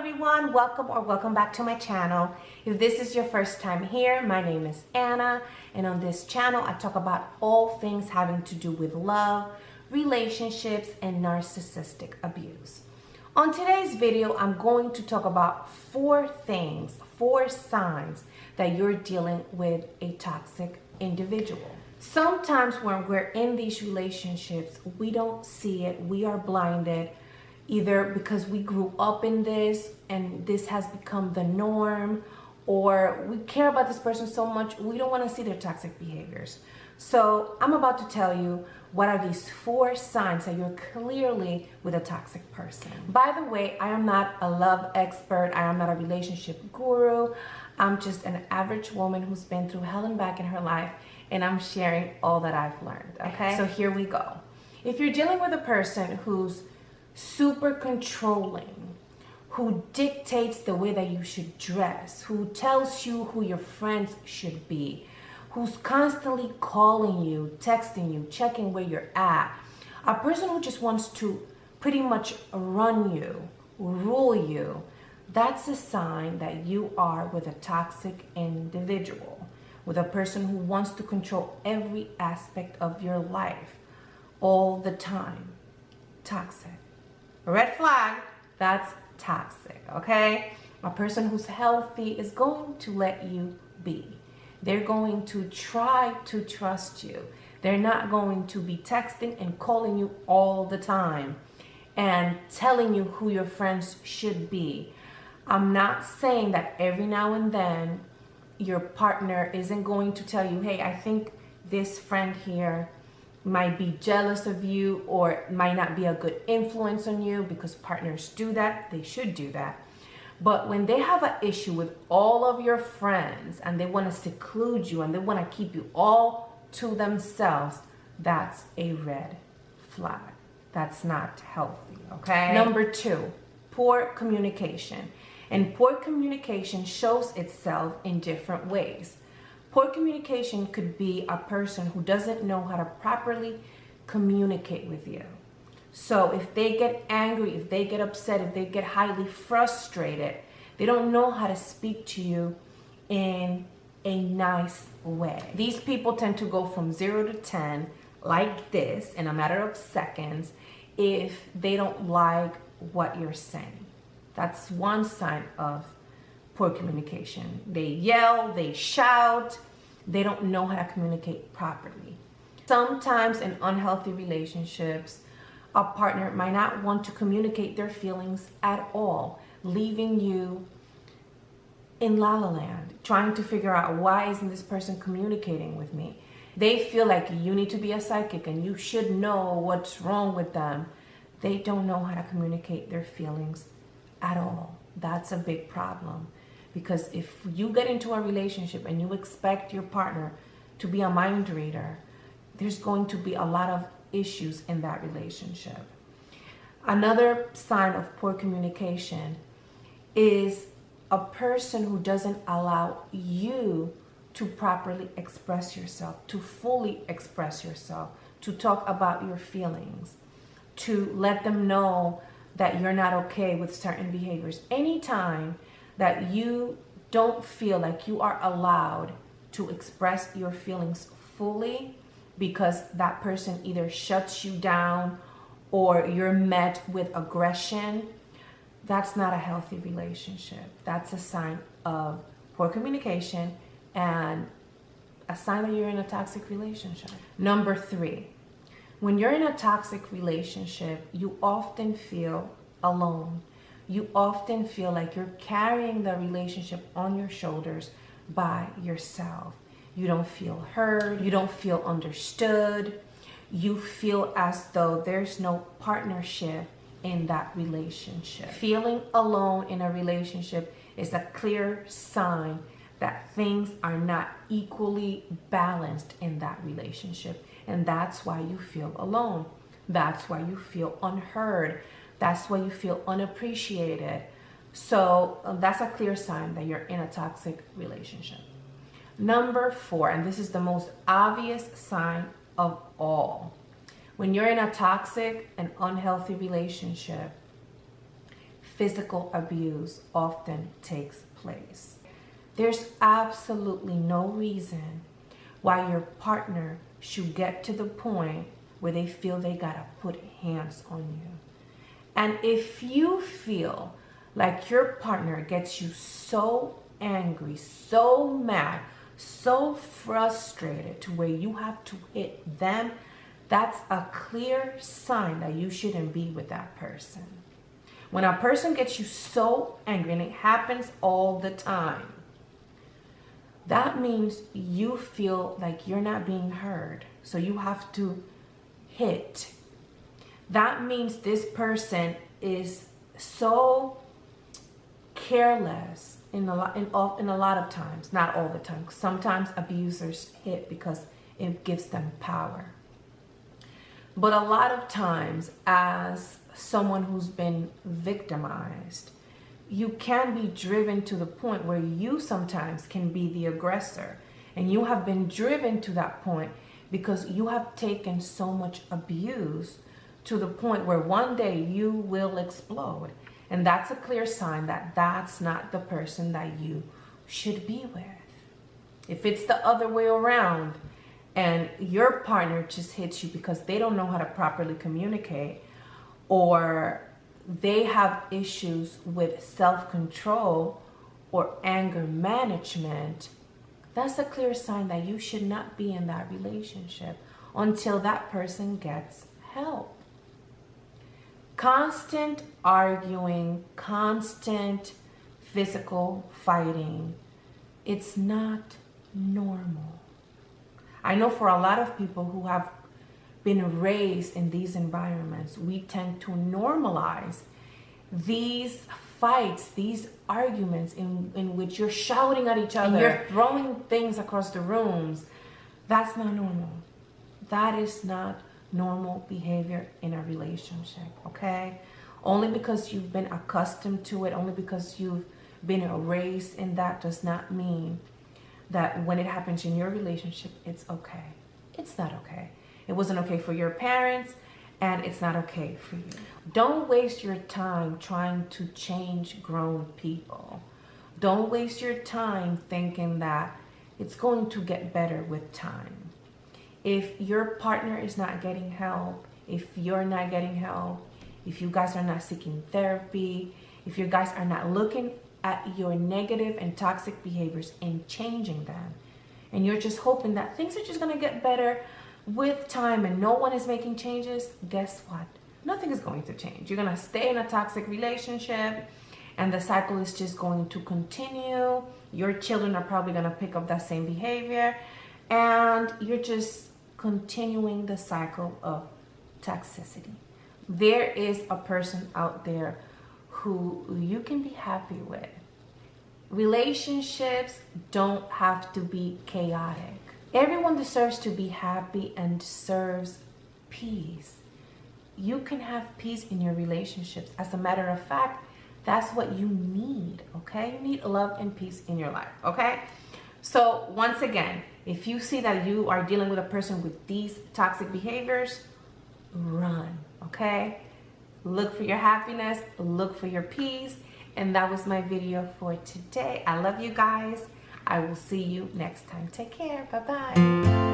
everyone, welcome back to my channel. If this is your first time here, my name is Anna, and on this channel I talk about all things having to do with love, relationships, and narcissistic abuse. On today's video, I'm going to talk about four signs that you're dealing with a toxic individual. Sometimes when we're in these relationships, we don't see it, we are blinded, either because we grew up in this and this has become the norm, or we care about this person so much we don't want to see their toxic behaviors. So I'm about to tell you what are these four signs that you're clearly with a toxic person. By the way, I am not a love expert, I am not a relationship guru. I'm just an average woman who's been through hell and back in her life, and I'm sharing all that I've learned. Okay, so here we go. If you're dealing with a person who's super controlling, who dictates the way that you should dress, who tells you who your friends should be, who's constantly calling you, texting you, checking where you're at, a person who just wants to pretty much run you, rule you, that's a sign that you are with a toxic individual, with a person who wants to control every aspect of your life all the time. Toxic. Red flag, that's toxic, okay? A person who's healthy is going to let you be. They're going to try to trust you. They're not going to be texting and calling you all the time and telling you who your friends should be. I'm not saying that every now and then your partner isn't going to tell you, hey, I think this friend here might be jealous of you or might not be a good influence on you, because partners do that. They should do that. But when they have an issue with all of your friends and they want to seclude you and they want to keep you all to themselves, that's a red flag. That's not healthy, okay? Number two, poor communication. And poor communication shows itself in different ways. Poor communication could be a person who doesn't know how to properly communicate with you. So if they get angry, if they get upset, if they get highly frustrated, they don't know how to speak to you in a nice way. These people tend to go from 0 to 10 like this in a matter of seconds if they don't like what you're saying. That's one sign of poor communication. They yell, they shout, they don't know how to communicate properly. Sometimes in unhealthy relationships, a partner might not want to communicate their feelings at all, leaving you in la la land, trying to figure out, why isn't this person communicating with me? They feel like you need to be a psychic and you should know what's wrong with them. They don't know how to communicate their feelings at all. That's a big problem. Because if you get into a relationship and you expect your partner to be a mind reader, there's going to be a lot of issues in that relationship. Another sign of poor communication is a person who doesn't allow you to properly express yourself, to fully express yourself, to talk about your feelings, to let them know that you're not okay with certain behaviors. Anytime that you don't feel like you are allowed to express your feelings fully because that person either shuts you down or you're met with aggression, that's not a healthy relationship. That's a sign of poor communication and a sign that you're in a toxic relationship. Number three, when you're in a toxic relationship, you often feel alone. You often feel like you're carrying the relationship on your shoulders by yourself. You don't feel heard. You don't feel understood. You feel as though there's no partnership in that relationship. Feeling alone in a relationship is a clear sign that things are not equally balanced in that relationship. And that's why you feel alone. That's why you feel unheard. That's why you feel unappreciated. So that's a clear sign that you're in a toxic relationship. Number four, and this is the most obvious sign of all. When you're in a toxic and unhealthy relationship, physical abuse often takes place. There's absolutely no reason why your partner should get to the point where they feel they gotta put hands on you. And if you feel like your partner gets you so angry, so mad, so frustrated to where you have to hit them, that's a clear sign that you shouldn't be with that person. When a person gets you so angry, and it happens all the time, that means you feel like you're not being heard. So you have to hit. That means this person is so careless in a lot of times, not all the time. Sometimes abusers hit because it gives them power. But a lot of times, as someone who's been victimized, you can be driven to the point where you sometimes can be the aggressor. And you have been driven to that point because you have taken so much abuse to the point where one day you will explode. And that's a clear sign that that's not the person that you should be with. If it's the other way around and your partner just hits you because they don't know how to properly communicate, or they have issues with self-control or anger management, that's a clear sign that you should not be in that relationship until that person gets help. Constant arguing, constant physical fighting, it's not normal. I know for a lot of people who have been raised in these environments, we tend to normalize these fights, these arguments in which you're shouting at each other, and you're throwing things across the rooms. That's not normal. That is not normal behavior in a relationship, okay? Only because you've been accustomed to it, only because you've been raised in that, does not mean that when it happens in your relationship, it's okay. It's not okay. It wasn't okay for your parents, and it's not okay for you. Don't waste your time trying to change grown people. Don't waste your time thinking that it's going to get better with time. If your partner is not getting help, if you're not getting help, if you guys are not seeking therapy, if you guys are not looking at your negative and toxic behaviors and changing them, and you're just hoping that things are just gonna get better with time and no one is making changes, guess what? Nothing is going to change. You're gonna stay in a toxic relationship and the cycle is just going to continue. Your children are probably gonna pick up that same behavior and you're just continuing the cycle of toxicity. There is a person out there who you can be happy with. Relationships don't have to be chaotic. Everyone deserves to be happy and deserves peace. You can have peace in your relationships. As a matter of fact, that's what you need, okay? You need love and peace in your life, okay? So once again, if you see that you are dealing with a person with these toxic behaviors, run, okay? Look for your happiness, look for your peace. And that was my video for today. I love you guys. I will see you next time. Take care. Bye-bye.